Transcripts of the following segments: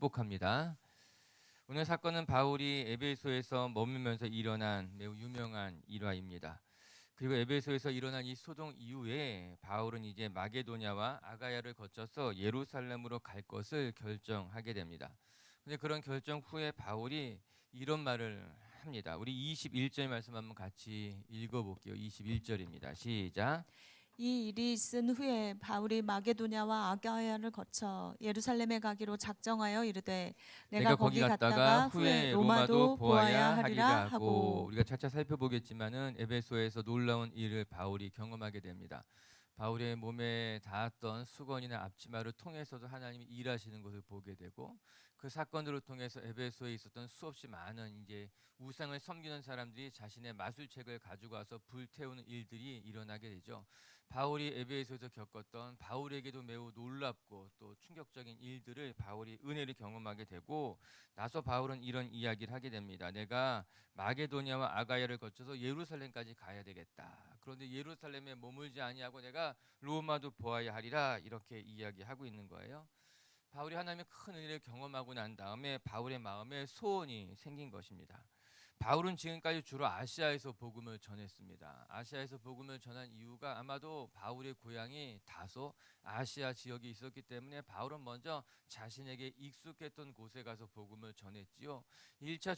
축복합니다. 오늘 사건은 바울이 에베소에서 머물면서 일어난 매우 유명한 일화입니다. 그리고 에베소에서 일어난 이 소동 이후에 바울은 이제 마게도냐와 아가야를 거쳐서 예루살렘으로 갈 것을 결정하게 됩니다. 근데 그런 결정 후에 바울이 이런 말을 합니다. 우리 21절 말씀 한번 같이 읽어볼게요. 21절입니다. 시작. 이 일이 있은 후에 바울이 마게도냐와 아가야를 거쳐 예루살렘에 가기로 작정하여 이르되 내가 거기 갔다가 후에 로마도 보아야 하리라 하고. 우리가 차차 살펴보겠지만은 에베소에서 놀라운 일을 바울이 경험하게 됩니다. 바울의 몸에 닿았던 수건이나 앞치마를 통해서도 하나님이 일하시는 것을 보게 되고, 그 사건들을 통해서 에베소에 있었던 수없이 많은 이제 우상을 섬기는 사람들이 자신의 마술책을 가지고 와서 불태우는 일들이 일어나게 되죠. 바울이 에베소에서 겪었던 바울에게도 매우 놀랍고 또 충격적인 일들을 바울이 은혜를 경험하게 되고, 나서 바울은 이런 이야기를 하게 됩니다. 내가 마게도냐와 아가야를 거쳐서 예루살렘까지 가야 되겠다. 그런데 예루살렘에 머물지 아니하고 내가 로마도 보아야 하리라, 이렇게 이야기하고 있는 거예요. 바울이 하나님의 큰 은혜를 경험하고 난 다음에 바울의 마음에 소원이 생긴 것입니다. 바울은 지금까지 주로 아시아에서 복음을 전했습니다. 아시아에서 복음을 전한 이유가 아마도 바울의 고향이 다소 아시아 지역에 있었기 때문에 바울은 먼저 자신에게 익숙했던 곳에 가서 복음을 전했지요. 1차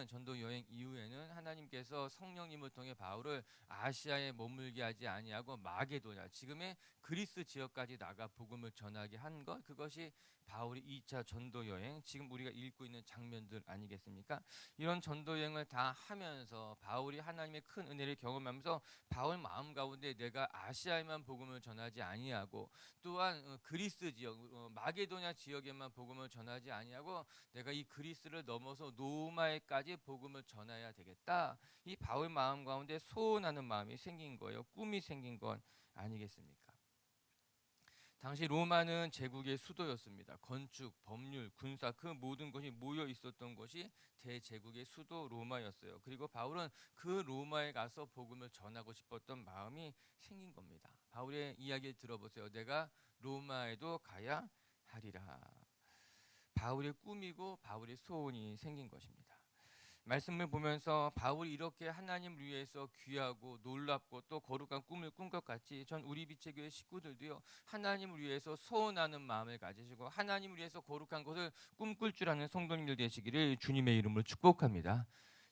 전도 여행 이후에는 하나님께서 성령님을 통해 바울을 아시아에 머물게 하지 아니하고 마게도냐, 지금의 그리스 지역까지 나가 복음을 전하게 한 것, 그것이 바울의 2차 전도 여행, 지금 우리가 읽고 있는 장면들 아니겠습니까? 이런 전도 여행을 다 하면서 바울이 하나님의 큰 은혜를 경험하면서 바울 마음 가운데 내가 아시아에만 복음을 전하지 아니하고 또한 그리스 지역, 마게도냐 지역에만 복음을 전하지 아니하고 내가 이 그리스를 넘어서 로마에까지 복음을 전해야 되겠다. 이 바울 마음 가운데 소원하는 마음이 생긴 거예요. 꿈이 생긴 건 아니겠습니까? 당시 로마는 제국의 수도였습니다. 건축, 법률, 군사 그 모든 것이 모여 있었던 것이 대제국의 수도 로마였어요. 그리고 바울은 그 로마에 가서 복음을 전하고 싶었던 마음이 생긴 겁니다. 바울의 이야기를 들어보세요. 내가 로마에도 가야 하리라. 바울의 꿈이고 바울의 소원이 생긴 것입니다. 말씀을 보면서 바울이 이렇게 하나님을 위해서 귀하고 놀랍고 또 거룩한 꿈을 꾼 것 같이 전 우리 빛의 교회 식구들도요, 하나님을 위해서 소원하는 마음을 가지시고 하나님을 위해서 거룩한 것을 꿈꿀 줄 아는 성도님들 되시기를 주님의 이름으로 축복합니다.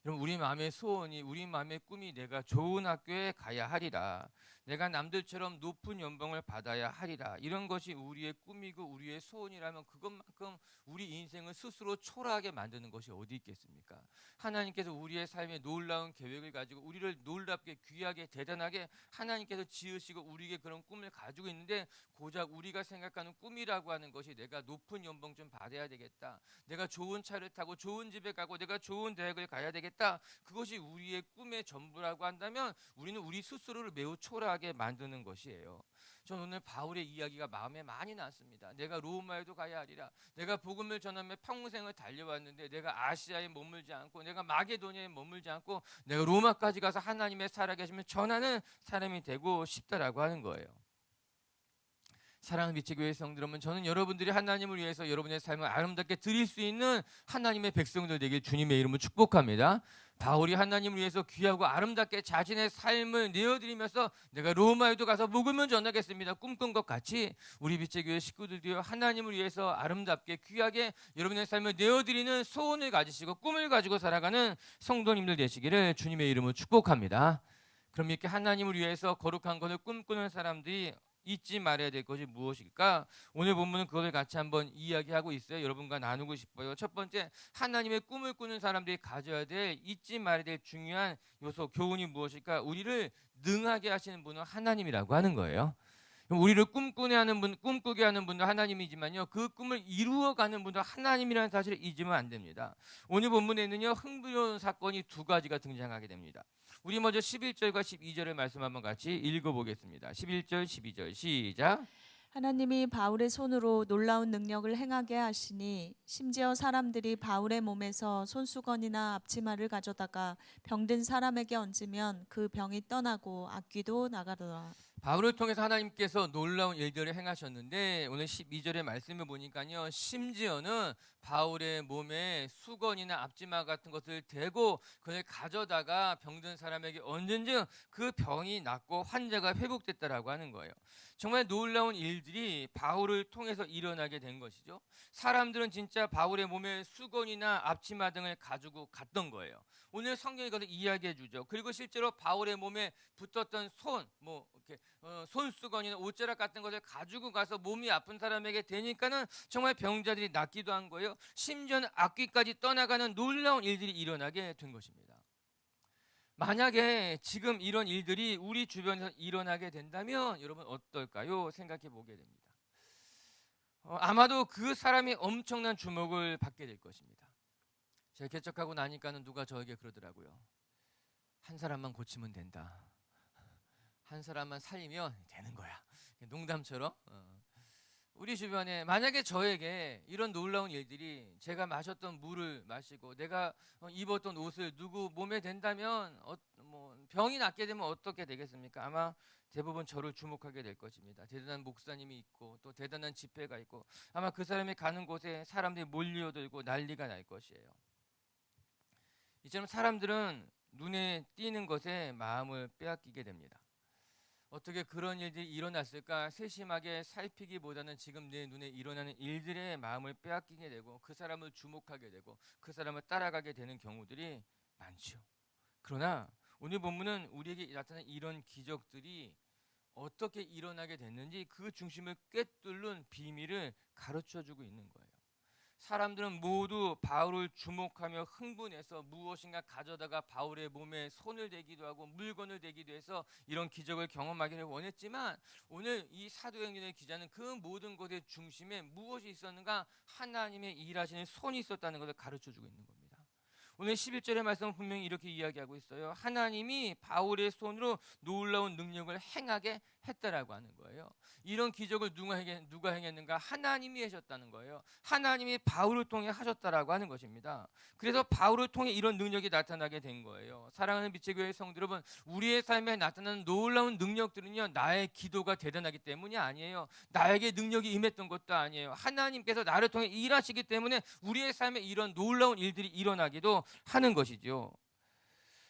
여러분, 우리 마음의 소원이, 우리 마음의 꿈이 내가 좋은 학교에 가야 하리라, 내가 남들처럼 높은 연봉을 받아야 하리라, 이런 것이 우리의 꿈이고 우리의 소원이라면 그것만큼 우리 인생을 스스로 초라하게 만드는 것이 어디 있겠습니까? 하나님께서 우리의 삶에 놀라운 계획을 가지고 우리를 놀랍게 귀하게 대단하게 하나님께서 지으시고 우리에게 그런 꿈을 가지고 있는데, 고작 우리가 생각하는 꿈이라고 하는 것이 내가 높은 연봉 좀 받아야 되겠다, 내가 좋은 차를 타고 좋은 집에 가고 내가 좋은 대학을 가야 되겠다, 그것이 우리의 꿈의 전부라고 한다면 우리는 우리 스스로를 매우 초라하게 만드는 것이에요. 전 오늘 바울의 이야기가 마음에 많이 났습니다. 내가 로마에도 가야 하리라, 내가 복음을 전하며 평생을 달려왔는데 내가 아시아에 머물지 않고 내가 마게도냐에 머물지 않고 내가 로마까지 가서 하나님의 살아계심을 전하는 사람이 되고 싶다라고 하는 거예요. 사랑하는 빛의 교회 성도들은, 저는 여러분들이 하나님을 위해서 여러분의 삶을 아름답게 드릴 수 있는 하나님의 백성들 되길 주님의 이름으로 축복합니다. 바울이 하나님을 위해서 귀하고 아름답게 자신의 삶을 내어드리면서 내가 로마에도 가서 복음을 전하겠습니다 꿈꾼 것 같이 우리 빛의 교회 식구들도요, 하나님을 위해서 아름답게 귀하게 여러분의 삶을 내어드리는 소원을 가지시고 꿈을 가지고 살아가는 성도님들 되시기를 주님의 이름으로 축복합니다. 그럼 이렇게 하나님을 위해서 거룩한 것을 꿈꾸는 사람들이 잊지 말아야 될 것이 무엇일까? 오늘 본문은 그것을 같이 한번 이야기하고 있어요. 여러분과 나누고 싶어요. 첫 번째, 하나님의 꿈을 꾸는 사람들이 가져야 될, 잊지 말아야 될 중요한 요소, 교훈이 무엇일까? 우리를 능하게 하시는 분은 하나님이라고 하는 거예요. 우리를 꿈꾸게 하는 분도 하나님이지만요, 그 꿈을 이루어가는 분도 하나님이라는 사실을 잊으면 안 됩니다. 오늘 본문에는요, 흥미로운 사건이 두 가지가 등장하게 됩니다. 우리 먼저 11절과 12절의 말씀 한번 같이 읽어보겠습니다. 11절 12절 시작. 하나님이 바울의 손으로 놀라운 능력을 행하게 하시니 심지어 사람들이 바울의 몸에서 손수건이나 앞치마를 가져다가 병든 사람에게 얹으면 그 병이 떠나고 악귀도 나가더라. 바울을 통해서 하나님께서 놀라운 일들을 행하셨는데 오늘 12절의 말씀을 보니까요, 심지어는 바울의 몸에 수건이나 앞치마 같은 것을 대고 그걸 가져다가 병든 사람에게 얹은 즉 그 병이 낫고 환자가 회복됐다라고 하는 거예요. 정말 놀라운 일들이 바울을 통해서 일어나게 된 것이죠. 사람들은 진짜 바울의 몸에 수건이나 앞치마 등을 가지고 갔던 거예요. 오늘 성경이 그것을 이야기해 주죠. 그리고 실제로 바울의 몸에 붙었던 이렇게 손수건이나 옷자락 같은 것을 가지고 가서 몸이 아픈 사람에게 대니까는 정말 병자들이 낫기도 한 거예요. 심지어는 악귀까지 떠나가는 놀라운 일들이 일어나게 된 것입니다. 만약에 지금 이런 일들이 우리 주변에서 일어나게 된다면 여러분 어떨까요? 생각해 보게 됩니다. 아마도 그 사람이 엄청난 주목을 받게 될 것입니다. 제가 개척하고 나니까는 누가 저에게 그러더라고요. 한 사람만 고치면 된다. 한 사람만 살리면 되는 거야. 농담처럼. 우리 주변에 만약에 저에게 이런 놀라운 일들이, 제가 마셨던 물을 마시고 내가 입었던 옷을 누구 몸에 댄다면 병이 낫게 되면 어떻게 되겠습니까? 아마 대부분 저를 주목하게 될 것입니다. 대단한 목사님이 있고 또 대단한 집회가 있고 아마 그 사람이 가는 곳에 사람들이 몰려들고 난리가 날 것이에요. 이처럼 사람들은 눈에 띄는 것에 마음을 빼앗기게 됩니다. 어떻게 그런 일들이 일어났을까 세심하게 살피기보다는 지금 내 눈에 일어나는 일들의 마음을 빼앗기게 되고 그 사람을 주목하게 되고 그 사람을 따라가게 되는 경우들이 많죠. 그러나 오늘 본문은 우리에게 나타난 이런 기적들이 어떻게 일어나게 됐는지 그 중심을 꿰뚫는 비밀을 가르쳐주고 있는 거예요. 사람들은 모두 바울을 주목하며 흥분해서 무엇인가 가져다가 바울의 몸에 손을 대기도 하고 물건을 대기도 해서 이런 기적을 경험하기를 원했지만 오늘 이 사도행전의 기자는 그 모든 것의 중심에 무엇이 있었는가? 하나님의 일하시는 손이 있었다는 것을 가르쳐주고 있는 겁니다. 오늘 11절의 말씀은 분명히 이렇게 이야기하고 있어요. 하나님이 바울의 손으로 놀라운 능력을 행하게 했다라고 하는 거예요. 이런 기적을 누가 행했는가? 하나님이 하셨다는 거예요. 하나님이 바울을 통해 하셨다라고 하는 것입니다. 그래서 바울을 통해 이런 능력이 나타나게 된 거예요. 사랑하는 빛의 교회 성도 여러분, 우리의 삶에 나타나는 놀라운 능력들은요, 나의 기도가 대단하기 때문이 아니에요. 나에게 능력이 임했던 것도 아니에요. 하나님께서 나를 통해 일하시기 때문에 우리의 삶에 이런 놀라운 일들이 일어나기도 하는 것이죠.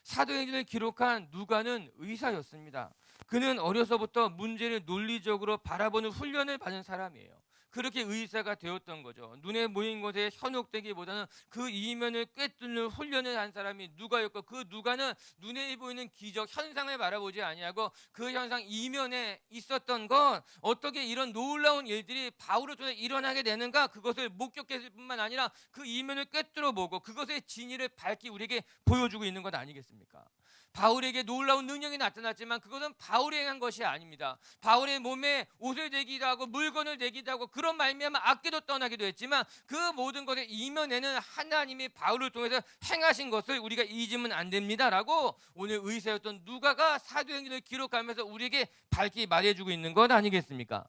사도행전을 기록한 누가는 의사였습니다. 그는 어려서부터 문제를 논리적으로 바라보는 훈련을 받은 사람이에요. 그렇게 의사가 되었던 거죠. 눈에 보이는 것에 현혹되기보다는 그 이면을 꿰뚫는 훈련을 한 사람이 누가였고, 그 누가는 눈에 보이는 기적 현상을 바라보지 아니하고 그 현상 이면에 있었던 것, 어떻게 이런 놀라운 일들이 바울을 통해 일어나게 되는가, 그것을 목격했을 뿐만 아니라 그 이면을 꿰뚫어 보고 그것의 진위를 밝히 우리에게 보여주고 있는 것 아니겠습니까? 바울에게 놀라운 능력이 나타났지만 그것은 바울이 행한 것이 아닙니다. 바울의 몸에 옷을 대기도 하고 물건을 대기도 하고 그런 말미암아 악기도 떠나기도 했지만 그 모든 것의 이면에는 하나님이 바울을 통해서 행하신 것을 우리가 잊으면 안 됩니다라고 오늘 의사였던 누가가 사도행전을 기록하면서 우리에게 밝히 말해주고 있는 것 아니겠습니까?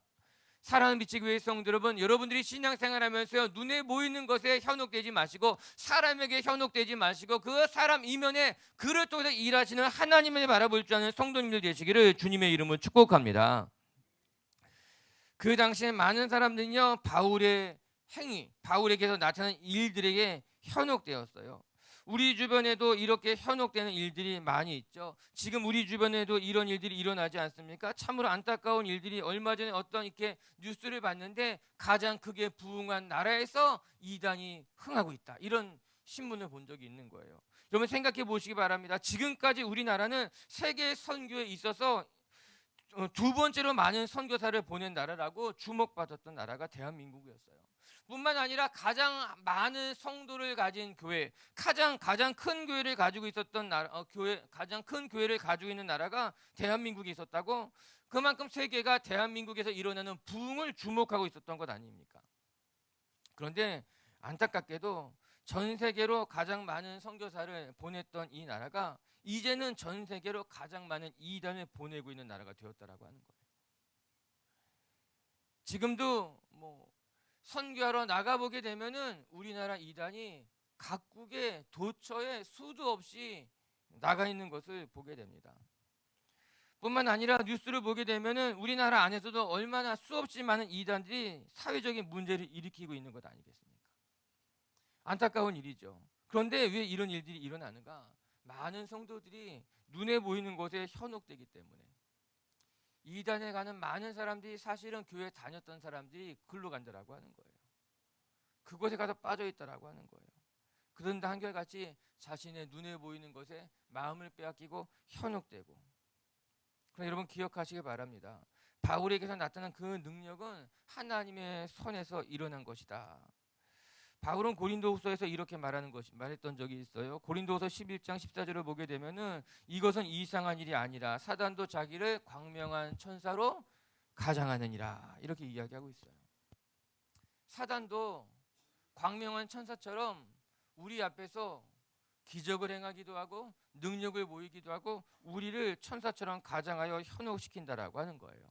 사랑하는 빛의 교회 성도 여러분, 여러분들이 신앙생활하면서 눈에 보이는 것에 현혹되지 마시고 사람에게 현혹되지 마시고 그 사람 이면에 그를 통해서 일하시는 하나님을 바라볼 줄 아는 성도님들 되시기를 주님의 이름으로 축복합니다. 그 당시에 많은 사람들이요, 바울의 행위, 바울에게서 나타난 일들에게 현혹되었어요. 우리 주변에도 이렇게 현혹되는 일들이 많이 있죠. 지금 우리 주변에도 이런 일들이 일어나지 않습니까? 참으로 안타까운 일들이, 얼마 전에 어떤 이렇게 뉴스를 봤는데 가장 크게 부흥한 나라에서 이단이 흥하고 있다, 이런 신문을 본 적이 있는 거예요. 여러분 생각해 보시기 바랍니다. 지금까지 우리나라는 세계 선교에 있어서 두 번째로 많은 선교사를 보낸 나라라고 주목받았던 나라가 대한민국이었어요. 뿐만 아니라 가장 많은 성도를 가진 교회, 가장 큰 교회를 가지고 있었던 가장 큰 교회를 가지고 있는 나라가 대한민국이 있었다고. 그만큼 세계가 대한민국에서 일어나는 부흥을 주목하고 있었던 것 아닙니까? 그런데 안타깝게도 전 세계로 가장 많은 선교사를 보냈던 이 나라가 이제는 전 세계로 가장 많은 이단을 보내고 있는 나라가 되었다라고 하는 거예요. 지금도 선교하러 나가보게 되면은 우리나라 이단이 각국의 도처에 수도 없이 나가 있는 것을 보게 됩니다. 뿐만 아니라 뉴스를 보게 되면은 우리나라 안에서도 얼마나 수없이 많은 이단들이 사회적인 문제를 일으키고 있는 것 아니겠습니까? 안타까운 일이죠. 그런데 왜 이런 일들이 일어나는가? 많은 성도들이 눈에 보이는 것에 현혹되기 때문에. 이단에 가는 많은 사람들이 사실은 교회 다녔던 사람들이 글로 간다라고 하는 거예요. 그곳에 가서 빠져 있다라고 하는 거예요. 그런데 한결같이 자신의 눈에 보이는 것에 마음을 빼앗기고 현혹되고. 그럼 여러분 기억하시기 바랍니다. 바울에게서 나타난 그 능력은 하나님의 손에서 일어난 것이다. 바울은 고린도후서에서 이렇게 말했던 적이 있어요. 고린도후서 11장 14절을 보게 되면은 이것은 이상한 일이 아니라 사단도 자기를 광명한 천사로 가장하느니라 이렇게 이야기하고 있어요. 사단도 광명한 천사처럼 우리 앞에서 기적을 행하기도 하고 능력을 보이기도 하고 우리를 천사처럼 가장하여 현혹시킨다라고 하는 거예요.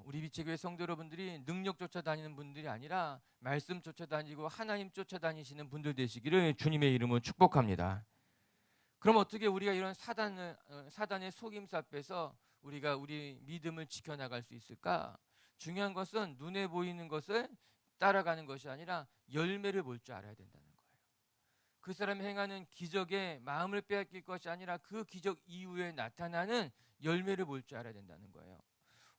우리 비치교회 성도 여러분들이 능력 쫓아다니는 분들이 아니라 말씀 쫓아다니고 하나님 쫓아다니시는 분들 되시기를 주님의 이름으로 축복합니다. 그럼 어떻게 우리가 이런 사단의 속임수 앞에서 우리가 우리 믿음을 지켜나갈 수 있을까? 중요한 것은 눈에 보이는 것을 따라가는 것이 아니라 열매를 볼 줄 알아야 된다는 거예요. 그 사람이 행하는 기적에 마음을 빼앗길 것이 아니라 그 기적 이후에 나타나는 열매를 볼 줄 알아야 된다는 거예요.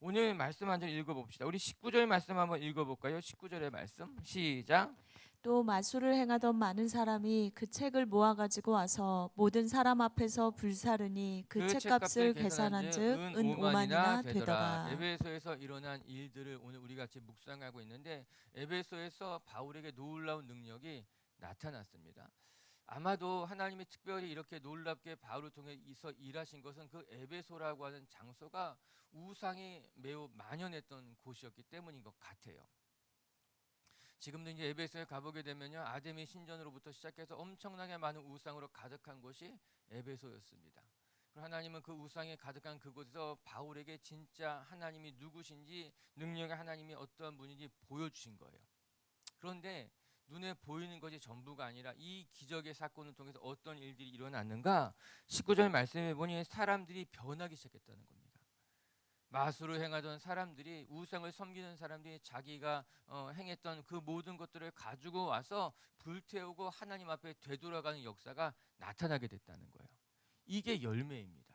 오늘 말씀 한 절 읽어봅시다. 우리 19절 말씀 한번 읽어볼까요? 19절의 말씀 시작. 또 마술을 행하던 많은 사람이 그 책을 모아가지고 와서 모든 사람 앞에서 불사르니 그 책값을 계산한즉 은 5만이나 되더라. 에베소에서 일어난 일들을 오늘 우리 같이 묵상하고 있는데 에베소에서 바울에게 놀라운 능력이 나타났습니다. 아마도 하나님이 특별히 이렇게 놀랍게 바울을 통해서 일하신 것은 그 에베소라고 하는 장소가 우상이 매우 만연했던 곳이었기 때문인 것 같아요. 지금도 이제 에베소에 가보게 되면요, 아데미 신전으로부터 시작해서 엄청나게 많은 우상으로 가득한 곳이 에베소였습니다. 하나님은 그 우상에 가득한 그곳에서 바울에게 진짜 하나님이 누구신지 능력의 하나님이 어떠한 분인지 보여주신 거예요. 그런데 눈에 보이는 것이 전부가 아니라 이 기적의 사건을 통해서 어떤 일들이 일어났는가? 19절 말씀해 보니 사람들이 변하기 시작했다는 겁니다. 마술을 행하던 사람들이, 우상을 섬기는 사람들이 자기가 행했던 그 모든 것들을 가지고 와서 불태우고 하나님 앞에 되돌아가는 역사가 나타나게 됐다는 거예요. 이게 열매입니다.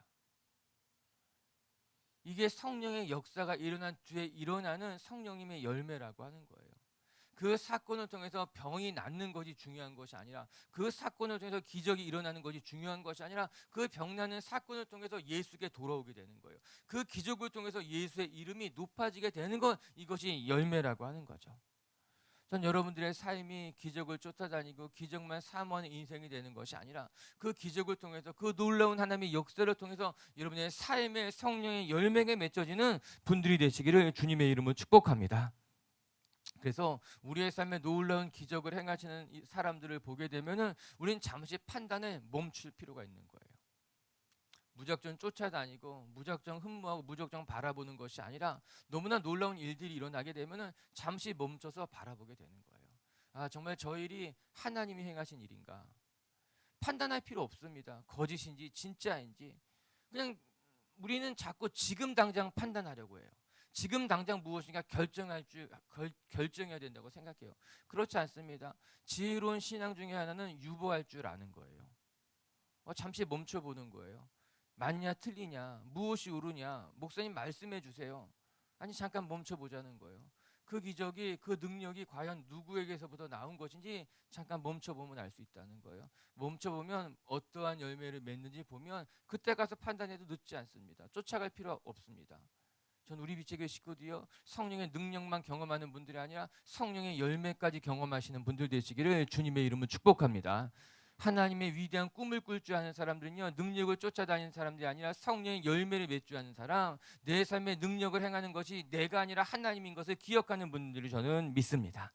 이게 성령의 역사가 일어난 뒤에 일어나는 성령님의 열매라고 하는 거예요. 그 사건을 통해서 병이 낫는 것이 중요한 것이 아니라, 그 사건을 통해서 기적이 일어나는 것이 중요한 것이 아니라, 그 병나는 사건을 통해서 예수께 돌아오게 되는 거예요. 그 기적을 통해서 예수의 이름이 높아지게 되는 것, 이것이 열매라고 하는 거죠. 전 여러분들의 삶이 기적을 쫓아다니고 기적만 사모하는 인생이 되는 것이 아니라, 그 기적을 통해서, 그 놀라운 하나님의 역사를 통해서 여러분의 삶의 성령의 열매가 맺혀지는 분들이 되시기를 주님의 이름으로 축복합니다. 그래서 우리의 삶에 놀라운 기적을 행하시는 이 사람들을 보게 되면은 우리는 잠시 판단을 멈출 필요가 있는 거예요. 무작정 쫓아다니고 무작정 흠모하고 무작정 바라보는 것이 아니라, 너무나 놀라운 일들이 일어나게 되면은 잠시 멈춰서 바라보게 되는 거예요. 아, 정말 저 일이 하나님이 행하신 일인가? 판단할 필요 없습니다. 거짓인지 진짜인지. 그냥 우리는 자꾸 지금 당장 판단하려고 해요. 지금 당장 무엇인가 결정해야 된다고 생각해요. 그렇지 않습니다. 지혜로운 신앙 중에 하나는 유보할 줄 아는 거예요. 잠시 멈춰보는 거예요. 맞냐 틀리냐, 무엇이 옳으냐, 목사님 말씀해 주세요. 아니, 잠깐 멈춰보자는 거예요. 그 기적이, 그 능력이 과연 누구에게서부터 나온 것인지 잠깐 멈춰보면 알 수 있다는 거예요. 멈춰보면 어떠한 열매를 맺는지 보면 그때 가서 판단해도 늦지 않습니다. 쫓아갈 필요 없습니다. 전 우리 비치교회 식구들이요, 성령의 능력만 경험하는 분들이 아니라 성령의 열매까지 경험하시는 분들 되시기를 주님의 이름으로 축복합니다. 하나님의 위대한 꿈을 꿀 줄 아는 사람들은요, 능력을 쫓아다니는 사람들이 아니라 성령의 열매를 맺을 줄 아는 사람, 내 삶의 능력을 행하는 것이 내가 아니라 하나님인 것을 기억하는 분들을 저는 믿습니다.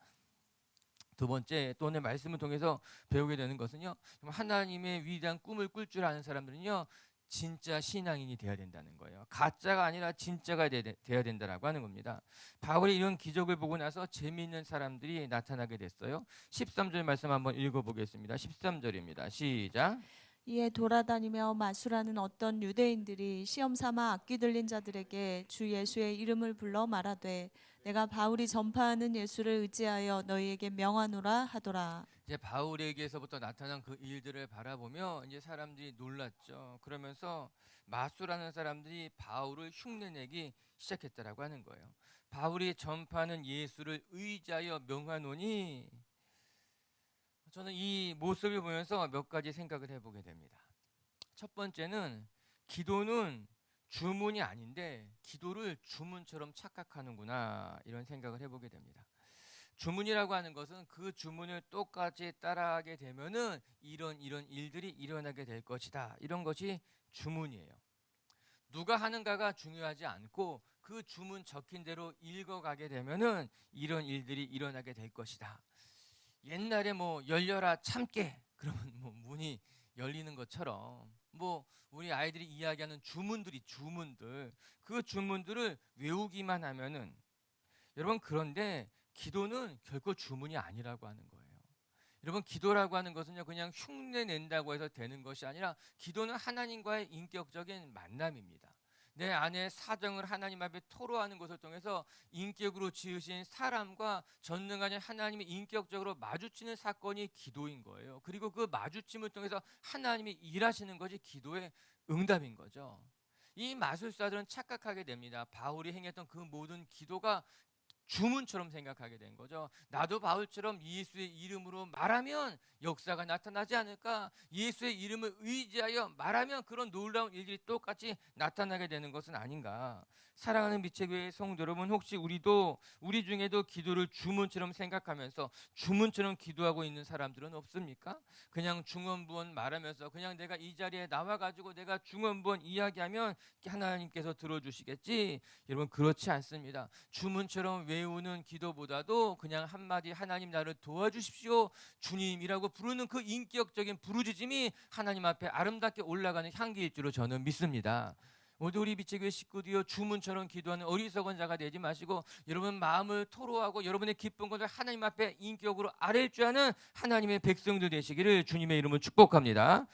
두 번째, 또 오늘 말씀을 통해서 배우게 되는 것은요, 하나님의 위대한 꿈을 꿀 줄 아는 사람들은요, 진짜 신앙인이 되어야 된다는 거예요. 가짜가 아니라 진짜가 되어야 된다라고 하는 겁니다. 바울이 이런 기적을 보고 나서 재미있는 사람들이 나타나게 됐어요. 13절 말씀 한번 읽어보겠습니다. 13절입니다. 시작. 이에 돌아다니며 마술하는 어떤 유대인들이 시험 삼아 악귀 들린 자들에게 주 예수의 이름을 불러 말하되 내가 바울이 전파하는 예수를 의지하여 너희에게 명하노라 하더라. 이제 바울에게서부터 나타난 그 일들을 바라보며 이제 사람들이 놀랐죠. 그러면서 마술하는 사람들이 바울을 흉내내기 시작했다라고 하는 거예요. 바울이 전파하는 예수를 의지하여 명하노니, 저는 이 모습을 보면서 몇 가지 생각을 해보게 됩니다. 첫 번째는 기도는 주문이 아닌데 기도를 주문처럼 착각하는구나, 이런 생각을 해보게 됩니다. 주문이라고 하는 것은 그 주문을 똑같이 따라하게 되면은 이런 일들이 일어나게 될 것이다, 이런 것이 주문이에요. 누가 하는가가 중요하지 않고 그 주문 적힌 대로 읽어가게 되면은 이런 일들이 일어나게 될 것이다. 옛날에 뭐 열려라 참깨 그러면 뭐 문이 열리는 것처럼, 뭐 우리 아이들이 이야기하는 주문들, 그 주문들을 외우기만 하면은, 여러분, 그런데 기도는 결코 주문이 아니라고 하는 거예요. 여러분, 기도라고 하는 것은요, 그냥 흉내 낸다고 해서 되는 것이 아니라 기도는 하나님과의 인격적인 만남입니다. 내 안에 사정을 하나님 앞에 토로하는 것을 통해서 인격으로 지으신 사람과 전능하신 하나님이 인격적으로 마주치는 사건이 기도인 거예요. 그리고 그 마주침을 통해서 하나님이 일하시는 것이 기도의 응답인 거죠. 이 마술사들은 착각하게 됩니다. 바울이 행했던 그 모든 기도가 주문처럼 생각하게 된 거죠. 나도 바울처럼 예수의 이름으로 말하면 역사가 나타나지 않을까? 예수의 이름을 의지하여 말하면 그런 놀라운 일들이 똑같이 나타나게 되는 것은 아닌가? 사랑하는 빛의 교회 성도 여러분, 혹시 우리 중에도 기도를 주문처럼 생각하면서 주문처럼 기도하고 있는 사람들은 없습니까? 그냥 중언부언 말하면서 그냥 내가 이 자리에 나와가지고 내가 중언부언 이야기하면 하나님께서 들어주시겠지? 여러분, 그렇지 않습니다. 주문처럼 외우는 기도보다도 그냥 한마디 하나님 나를 도와주십시오 주님이라고 부르는 그 인격적인 부르짖음이 하나님 앞에 아름답게 올라가는 향기일 줄로 저는 믿습니다. 모두 우리 빛의 교회 식구들이여, 주문처럼 기도하는 어리석은 자가 되지 마시고 여러분 마음을 토로하고 여러분의 기쁜 것을 하나님 앞에 인격으로 아뢰일 줄 아는 하나님의 백성들 되시기를 주님의 이름으로 축복합니다.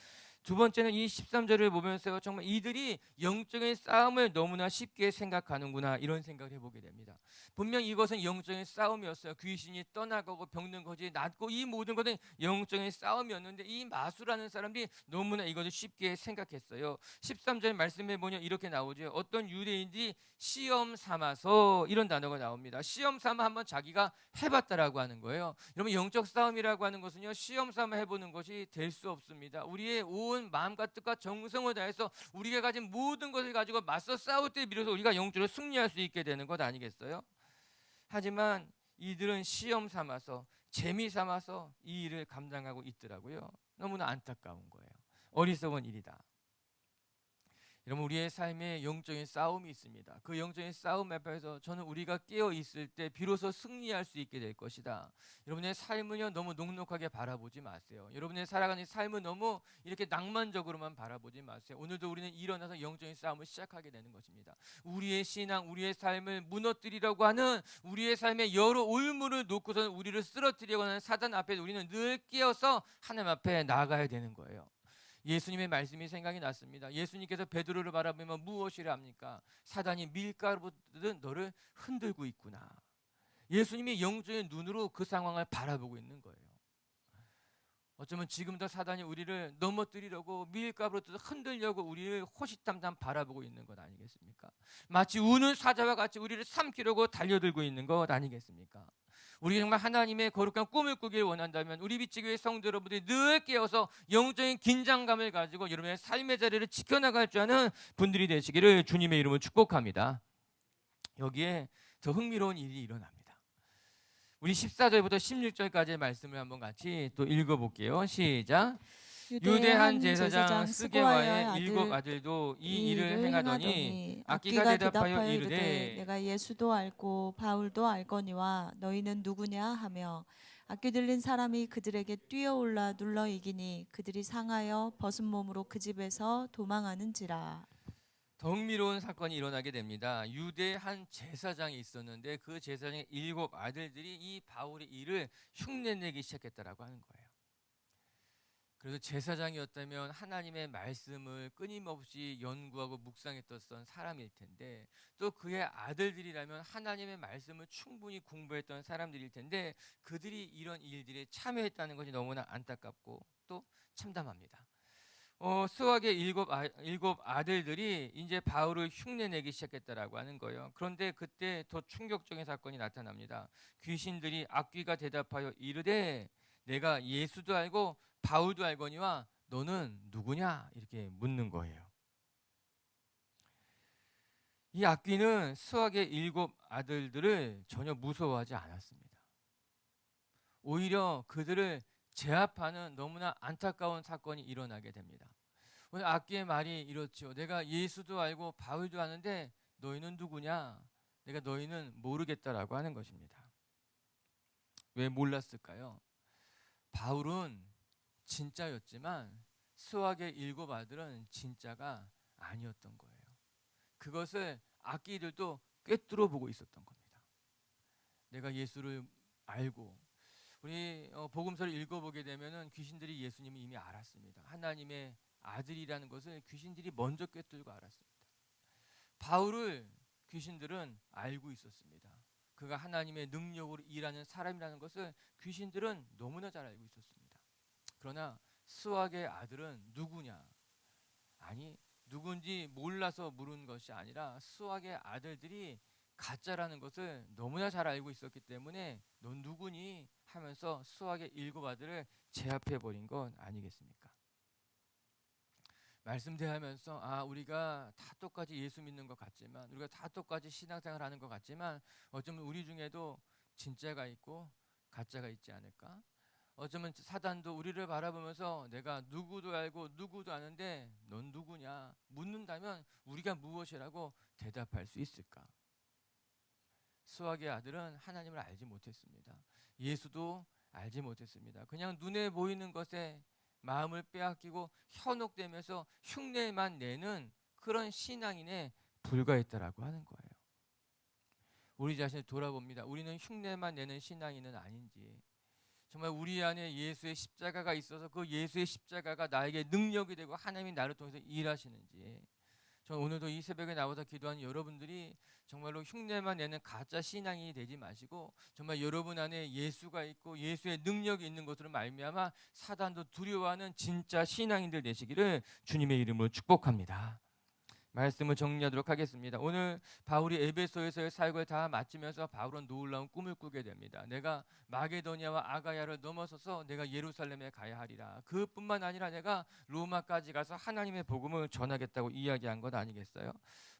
두 번째는 이 13절을 보면서 정말 이들이 영적인 싸움을 너무나 쉽게 생각하는구나, 이런 생각을 해보게 됩니다. 분명 이것은 영적인 싸움이었어요. 귀신이 떠나가고 병든 것이 낫고 이 모든 것은 영적인 싸움이었는데 이 마술하는 사람들이 너무나 이것을 쉽게 생각했어요. 13절 말씀해 보면 이렇게 나오죠. 어떤 유대인들이 시험 삼아서, 이런 단어가 나옵니다. 시험 삼아 한번 자기가 해봤다라고 하는 거예요. 여러분, 영적 싸움이라고 하는 것은요, 시험 삼아 해보는 것이 될 수 없습니다. 우리의 온 마음과 뜻과 정성을 다해서 우리가 가진 모든 것을 가지고 맞서 싸울 때 비로소 우리가 영적으로 승리할 수 있게 되는 것 아니겠어요? 하지만 이들은 시험 삼아서, 재미 삼아서 이 일을 감당하고 있더라고요. 너무나 안타까운 거예요. 어리석은 일이다. 여러분, 우리의 삶에 영적인 싸움이 있습니다. 그 영적인 싸움 앞에서 저는 우리가 깨어 있을 때 비로소 승리할 수 있게 될 것이다. 여러분의 삶은요, 너무 녹록하게 바라보지 마세요. 여러분의 살아가는 삶은 너무 이렇게 낭만적으로만 바라보지 마세요. 오늘도 우리는 일어나서 영적인 싸움을 시작하게 되는 것입니다. 우리의 신앙, 우리의 삶을 무너뜨리려고 하는, 우리의 삶에 여러 올무를 놓고서는 우리를 쓰러뜨리려고 하는 사단 앞에 우리는 늘 깨어서 하나님 앞에 나아가야 되는 거예요. 예수님의 말씀이 생각이 났습니다. 예수님께서 베드로를 바라보며 무엇이라 합니까? 사단이 밀가루 보듯 너를 흔들고 있구나. 예수님이 영적인 눈으로 그 상황을 바라보고 있는 거예요. 어쩌면 지금도 사단이 우리를 넘어뜨리려고 밀가루로 흔들려고 우리를 호시탐탐 바라보고 있는 것 아니겠습니까? 마치 우는 사자와 같이 우리를 삼키려고 달려들고 있는 것 아니겠습니까? 우리 정말 하나님의 거룩한 꿈을 꾸길 원한다면 우리 빛의 교회 성도 여러분들이 늘 깨어서 영적인 긴장감을 가지고 여러분의 삶의 자리를 지켜나갈 줄 아는 분들이 되시기를 주님의 이름으로 축복합니다. 여기에 더 흥미로운 일이 일어납니다. 우리 14절부터 16절까지의 말씀을 한번 같이 또 읽어볼게요. 시작. 유대한 제사장 스게와의 일곱 아들도 이 일을 행하더니 악기가 대답하여 이르되 내가 예수도 알고 바울도 알거니와 너희는 누구냐 하며 악기 들린 사람이 그들에게 뛰어올라 눌러 이기니 그들이 상하여 벗은 몸으로 그 집에서 도망하는지라. 더 흥미로운 사건이 일어나게 됩니다. 유대 한 제사장이 있었는데 그 제사장의 일곱 아들들이 이 바울의 일을 흉내내기 시작했다라고 하는 거예요. 그래서 제사장이었다면 하나님의 말씀을 끊임없이 연구하고 묵상했던 사람일 텐데, 또 그의 아들들이라면 하나님의 말씀을 충분히 공부했던 사람들일 텐데, 그들이 이런 일들에 참여했다는 것이 너무나 안타깝고 또 참담합니다. 수학의 일곱 아들들이 이제 바울을 흉내내기 시작했다라고 하는 거예요. 그런데 그때 더 충격적인 사건이 나타납니다. 귀신들이 악귀가 대답하여 이르되 내가 예수도 알고 바울도 알거니와 너는 누구냐? 이렇게 묻는 거예요. 이 악귀는 수학의 일곱 아들들을 전혀 무서워하지 않았습니다. 오히려 그들을 제압하는 너무나 안타까운 사건이 일어나게 됩니다. 오늘 악귀의 말이 이렇죠. 내가 예수도 알고 바울도 아는데 너희는 누구냐? 내가 너희는 모르겠다라고 하는 것입니다. 왜 몰랐을까요? 바울은 진짜였지만 수학의 일곱 아들은 진짜가 아니었던 거예요. 그것을 악귀들도 꿰뚫어 보고 있었던 겁니다. 내가 예수를 알고, 우리 복음서를 읽어보게 되면은 귀신들이 예수님을 이미 알았습니다. 하나님의 아들이라는 것을 귀신들이 먼저 꿰뚫고 알았습니다. 바울을 귀신들은 알고 있었습니다. 그가 하나님의 능력으로 일하는 사람이라는 것을 귀신들은 너무나 잘 알고 있었습니다. 그러나 수학의 아들은 누구냐? 아니, 누군지 몰라서 물은 것이 아니라 수학의 아들들이 가짜라는 것을 너무나 잘 알고 있었기 때문에 넌 누구니? 하면서 수학의 일곱 아들을 제압해 버린 건 아니겠습니까? 말씀 대하면서 우리가 다 똑같이 예수 믿는 것 같지만, 우리가 다 똑같이 신앙생활 하는 것 같지만, 어쩌면 우리 중에도 진짜가 있고 가짜가 있지 않을까? 어쩌면 사단도 우리를 바라보면서 내가 누구도 알고 누구도 아는데 넌 누구냐 묻는다면 우리가 무엇이라고 대답할 수 있을까? 수학의 아들은 하나님을 알지 못했습니다. 예수도 알지 못했습니다. 그냥 눈에 보이는 것에 마음을 빼앗기고 현혹되면서 흉내만 내는 그런 신앙인에 불과했다라고 하는 거예요. 우리 자신을 돌아봅니다. 우리는 흉내만 내는 신앙인은 아닌지, 정말 우리 안에 예수의 십자가가 있어서 그 예수의 십자가가 나에게 능력이 되고 하나님이 나를 통해서 일하시는지, 저는 오늘도 이 새벽에 나와서 기도하는 여러분들이 정말로 흉내만 내는 가짜 신앙이 되지 마시고, 정말 여러분 안에 예수가 있고 예수의 능력이 있는 것으로 말미암아 사단도 두려워하는 진짜 신앙인들 되시기를 주님의 이름으로 축복합니다. 말씀을 정리하도록 하겠습니다. 오늘 바울이 에베소에서의 사역을 다 마치면서 바울은 놀라운 꿈을 꾸게 됩니다. 내가 마게도냐와 아가야를 넘어서서 내가 예루살렘에 가야 하리라. 그뿐만 아니라 내가 로마까지 가서 하나님의 복음을 전하겠다고 이야기한 것 아니겠어요?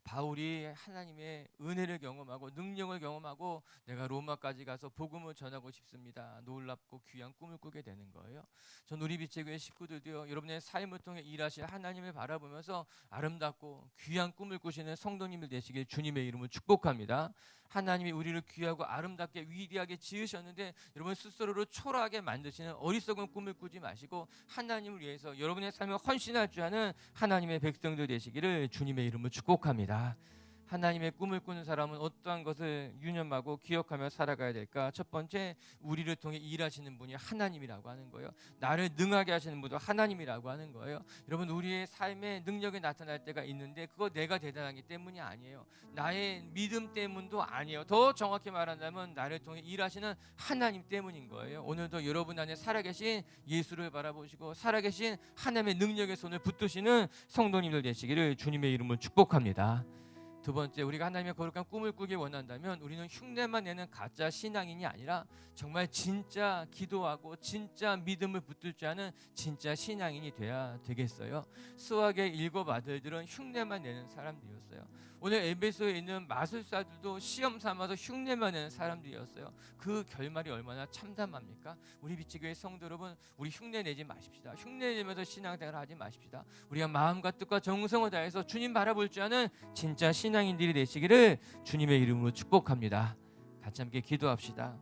바울이 하나님의 은혜를 경험하고 능력을 경험하고 내가 로마까지 가서 복음을 전하고 싶습니다. 놀랍고 귀한 꿈을 꾸게 되는 거예요. 전 우리 빛의 교회 식구들도요, 여러분의 삶을 통해 일하실 하나님을 바라보면서 아름답고 귀한 꿈을 꾸시는 성도님들 되시길 주님의 이름으로 축복합니다. 하나님이 우리를 귀하고 아름답게 위대하게 지으셨는데 여러분 스스로를 초라하게 만드시는 어리석은 꿈을 꾸지 마시고 하나님을 위해서 여러분의 삶을 헌신할 줄 아는 하나님의 백성들 되시기를 주님의 이름으로 축복합니다. 하나님의 꿈을 꾸는 사람은 어떠한 것을 유념하고 기억하며 살아가야 될까? 첫 번째, 우리를 통해 일하시는 분이 하나님이라고 하는 거예요. 나를 능하게 하시는 분도 하나님이라고 하는 거예요. 여러분, 우리의 삶에 능력이 나타날 때가 있는데 그거 내가 대단하기 때문이 아니에요. 나의 믿음 때문도 아니에요. 더 정확히 말한다면 나를 통해 일하시는 하나님 때문인 거예요. 오늘도 여러분 안에 살아계신 예수를 바라보시고 살아계신 하나님의 능력의 손을 붙드시는 성도님들 되시기를 주님의 이름으로 축복합니다. 두 번째, 우리가 하나님의 거룩한 꿈을 꾸기 원한다면 우리는 흉내만 내는 가짜 신앙인이 아니라 정말 진짜 기도하고 진짜 믿음을 붙들 줄 아는 진짜 신앙인이 돼야 되겠어요. 수학의 일곱 아들들은 흉내만 내는 사람들이었어요. 오늘 에베소에 있는 마술사들도 시험 삼아서 흉내만 내는 사람들이었어요. 그 결말이 얼마나 참담합니까? 우리 빛의교회 성도 여러분, 우리 흉내 내지 마십시다. 흉내 내면서 신앙생활 하지 마십시다. 우리가 마음과 뜻과 정성을 다해서 주님 바라볼 줄 아는 진짜 신앙인들이 되시기를 주님의 이름으로 축복합니다. 같이 함께 기도합시다.